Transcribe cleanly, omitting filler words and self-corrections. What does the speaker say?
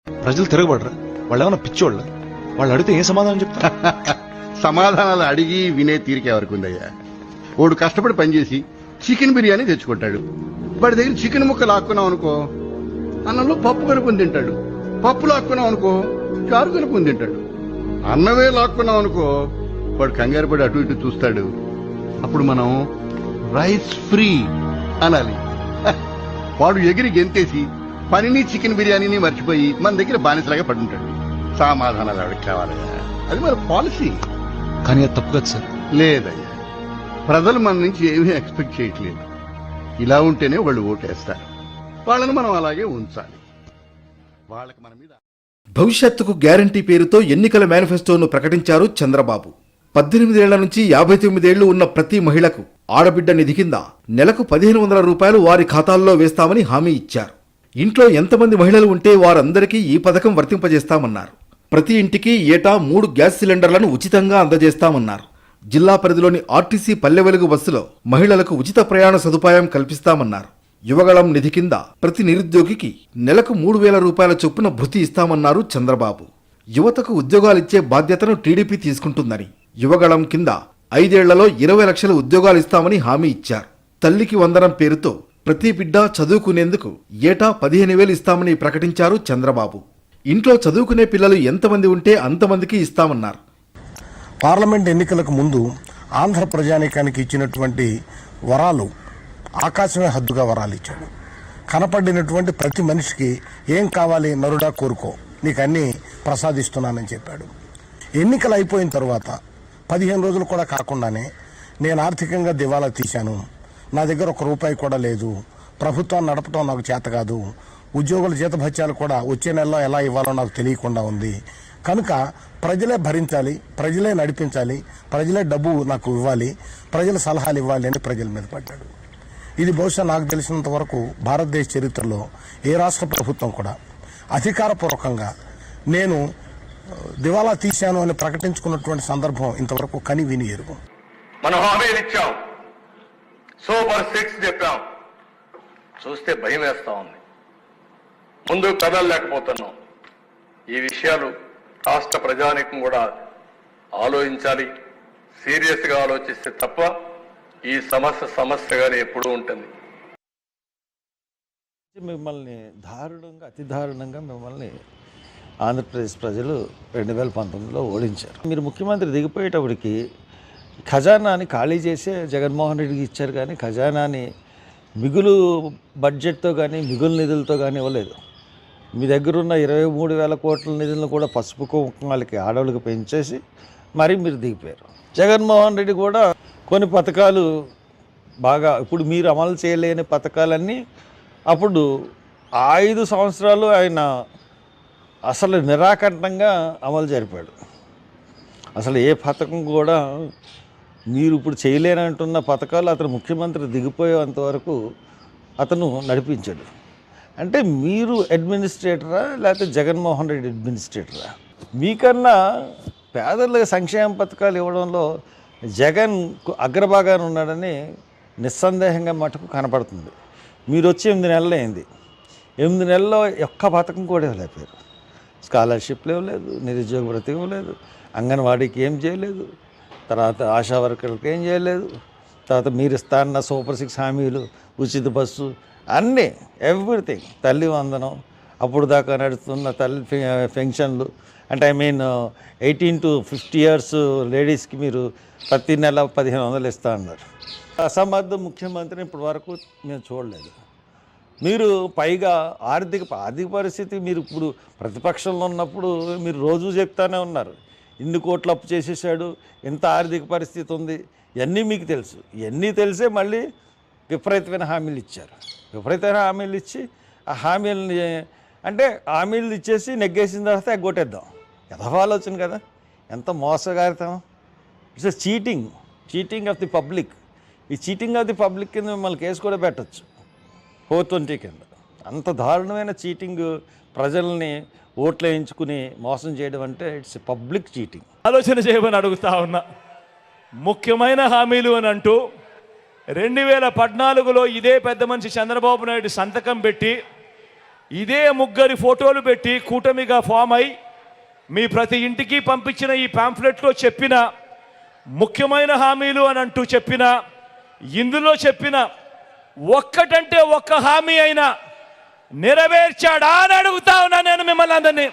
ప్రజలు తిరగబడరా? వాళ్ళు ఏమైనా పిచ్చోళ్ళ? వాళ్ళు అడిగితే ఏం సమాధానం చెప్తా? సమాధానాలు అడిగి వినే తీరిక ఎవరికి ఉందయ్యా? వాడు కష్టపడి పనిచేసి చికెన్ బిర్యానీ తెచ్చుకుంటాడు. వాడి దగ్గర చికెన్ ముక్క లాక్కున్నాం అనుకో, అన్నంలో పప్పు కలుపుని తింటాడు. పప్పు లాక్కున్నాం అనుకో, చారు కలుపుని తింటాడు. అన్నమే లాక్కున్నాం అనుకో, వాడు కంగారు పడి అటు ఇటు చూస్తాడు. అప్పుడు మనం రైస్ ఫ్రీ అనాలి. వాడు ఎగిరి గెంతేసి పనిని చికెన్ బిర్యానీని మర్చిపోయి మన దగ్గర బానిసలాగా పడుంటాడు. సమాధానాలు ఎవరికి కావాలయ్యా? అది మన పాలసీ. కానీ అది తప్పు కదా సార్. లేదయ్యా, ప్రజలు మన నుంచి ఏమీ ఎక్స్పెక్ట్ చేయట్లేదు. ఇలా ఉంటేనే వాళ్ళు ఓటేస్తారు. వాళ్ళని మనం అలాగే ఉంచాలి. వాళ్ళకి మన మీద భవిష్యత్తుకు గ్యారంటీ పేరుతో ఎన్నికల మేనిఫెస్టోను ప్రకటించారు చంద్రబాబు. 18 ఏళ్ల నుంచి 59 ఏళ్లు ఉన్న ప్రతి మహిళకు ఆడబిడ్డ నిధి కింద నెలకు 1500 రూపాయలు వారి ఖాతాల్లో వేస్తామని హామీ ఇచ్చారు. ఇంట్లో ఎంతమంది మహిళలు ఉంటే వారందరికీ ఈ పథకం వర్తింపజేస్తామన్నారు. ప్రతి ఇంటికి ఏటా 3 గ్యాస్ సిలిండర్లను ఉచితంగా అందజేస్తామన్నారు. జిల్లా పరిధిలోని ఆర్టీసీ పల్లె వెలుగు బస్సులో మహిళలకు ఉచిత ప్రయాణ సదుపాయం కల్పిస్తామన్నారు. యువగళం నిధి కింద ప్రతి నిరుద్యోగికి నెలకు 3000 రూపాయల చొప్పున భృతి ఇస్తామన్నారు చంద్రబాబు. యువతకు ఉద్యోగాలిచ్చే బాధ్యతను టీడీపీ తీసుకుంటుందని, యువగళం కింద 5 ఏళ్లలో 20 లక్షల ఉద్యోగాలిస్తామని హామీ ఇచ్చారు. తల్లికి వందనం పేరుతో ప్రతి బిడ్డ చదువుకునేందుకు ఏటా 15,000 ఇస్తామని ప్రకటించారు చంద్రబాబు. ఇంట్లో చదువుకునే పిల్లలు ఎంతమంది ఉంటే అంతమందికి ఇస్తామన్నారు. పార్లమెంట్ ఎన్నికలకు ముందు ఆంధ్ర ప్రజానీకానికి ఇచ్చినటువంటి వరాలు ఆకాశమే హద్దుగా వరాలు ఇచ్చాడు. కనపడినటువంటి ప్రతి మనిషికి ఏం కావాలి నరుడా కోరుకో, నీకు అన్నీ ప్రసాదిస్తున్నానని చెప్పాడు. ఎన్నికలు అయిపోయిన తర్వాత 15 రోజులు కూడా కాకుండానే నేను ఆర్థికంగా దివాలా తీశాను, నా దగ్గర 1 రూపాయి కూడా లేదు, ప్రభుత్వాన్ని నడపడం నాకు చేత కాదు, ఉద్యోగుల జీతభత్యాలు కూడా వచ్చే నెలలో ఎలా ఇవ్వాలో నాకు తెలియకుండా ఉంది, కనుక ప్రజలే భరించాలి, ప్రజలే నడిపించాలి, ప్రజలే డబ్బు నాకు ఇవ్వాలి, ప్రజల సలహాలు ఇవ్వాలి అని ప్రజల మీద పడ్డాడు. ఇది బహుశా నాకు తెలిసినంత వరకు భారతదేశ చరిత్రలో ఏ రాష్ట్ర ప్రభుత్వం కూడా అధికారపూర్వకంగా నేను దివాలా తీశాను అని ప్రకటించుకున్నటువంటి సందర్భం ఇంతవరకు కని విని ఎరుగు. మనం హామీలు ఇచ్చాం, సూపర్ 6 చెప్పాం, చూస్తే భయం వేస్తా ఉంది. ముందు కదలలేకపోతున్నాం. ఈ విషయాలు రాష్ట్ర ప్రజానీకం కూడా ఆలోచించాలి. సీరియస్గా ఆలోచిస్తే తప్ప ఈ సమస్యగానే ఎప్పుడూ ఉంటుంది. మిమ్మల్ని అతి దారుణంగా మిమ్మల్ని ఆంధ్రప్రదేశ్ ప్రజలు 2019లో ఓడించారు. మీరు ముఖ్యమంత్రి దిగిపోయేటప్పటికి ఖజానాని ఖాళీ చేసే జగన్మోహన్ రెడ్డికి ఇచ్చారు, కానీ ఖజానాని మిగులు బడ్జెట్తో కానీ మిగులు నిధులతో కానీ ఇవ్వలేదు. మీ దగ్గర ఉన్న 23,000 కోట్ల నిధులను కూడా పసుపు కుంకుమాలకి ఆడవాళ్ళకి పెంచేసి మరీ మీరు దిగిపోయారు. జగన్మోహన్ రెడ్డి కూడా కొన్ని పథకాలు బాగా ఇప్పుడు మీరు అమలు చేయలేని పథకాలన్నీ అప్పుడు 5 సంవత్సరాలు ఆయన అసలు నిరాకంఠంగా అమలు జరిపాడు. అసలు ఏ పథకం కూడా మీరు ఇప్పుడు చేయలేనంటున్న పథకాలు అతను ముఖ్యమంత్రి దిగిపోయేంతవరకు అతను నడిపించాడు. అంటే మీరు అడ్మినిస్ట్రేటరా లేకపోతే జగన్మోహన్ రెడ్డి అడ్మినిస్ట్రేటరా? మీకన్నా పేదలకు సంక్షేమ పథకాలు ఇవ్వడంలో జగన్ అగ్రభాగాన ఉన్నాడని నిస్సందేహంగా మటుకు కనపడుతుంది. మీరు వచ్చి 8 నెలలు అయింది. 8 నెలల్లో ఒక్క పథకం కూడా ఇవ్వలేకపోయారు. స్కాలర్షిప్లు ఇవ్వలేదు, నిరుద్యోగ భృతి ఇవ్వలేదు, అంగన్వాడీకి ఏం చేయలేదు, తర్వాత ఆశా వర్కర్లకు ఏం చేయలేదు, తర్వాత మీరు ఇస్తాన్న సూపర్ 6 హామీలు, ఉచిత బస్సు, అన్నీ ఎవ్రీథింగ్, తల్లి వందనం, అప్పుడు దాకా నడుస్తున్న తల్లి పెన్షన్లు, అంటే 18 to 50 years లేడీస్కి మీరు ప్రతి నెల 1,500 ఇస్తా అన్నారు. అసమర్థ ముఖ్యమంత్రిని ఇప్పటి వరకు మేము చూడలేదు. మీరు పైగా ఆర్థిక పరిస్థితి, మీరు ఇప్పుడు ప్రతిపక్షంలో ఉన్నప్పుడు మీరు రోజు చెప్తానే ఉన్నారు, ఇన్ని కోట్లు అప్పు చేసేసాడు, ఇంత ఆర్థిక పరిస్థితి ఉంది, ఇవన్నీ మీకు తెలుసు. ఇవన్నీ తెలిసే మళ్ళీ విపరీతమైన హామీలు ఇచ్చారు. విపరీతమైన హామీలు ఇచ్చి ఆ హామీలని అంటే హామీలు ఇచ్చేసి నెగ్గేసిన తర్వాత ఎగ్గొట్టేద్దాం. ఆలోచన కదా, ఎంత మోసగారితం. It's cheating of the public. ఈ చీటింగ్ ఆఫ్ ది పబ్లిక్ కింద మిమ్మల్ని కేసు కూడా పెట్టచ్చు 420 కింద. అంత దారుణమైన చీటింగ్, ప్రజల్ని ఓట్లు వేయించుకుని మోసం చేయడం అంటే ఇట్స్ పబ్లిక్ చీటింగ్. ఆలోచన చేయమని అడుగుతా ఉన్నా. ముఖ్యమైన హామీలు అని అంటూ 2014లో ఇదే పెద్ద మనిషి చంద్రబాబు నాయుడు సంతకం పెట్టి ఇదే ముగ్గురి ఫోటోలు పెట్టి కూటమిగా ఫామ్ అయి మీ ప్రతి ఇంటికి పంపించిన ఈ పాంఫ్లెట్లో చెప్పిన ముఖ్యమైన హామీలు అని అంటూ చెప్పిన ఇందులో చెప్పిన ఒక్కటంటే ఒక్క హామీ అయినా నెరవేర్చాడా అని అడుగుతా ఉన్నా నేను మిమ్మల్ని అందరినీ.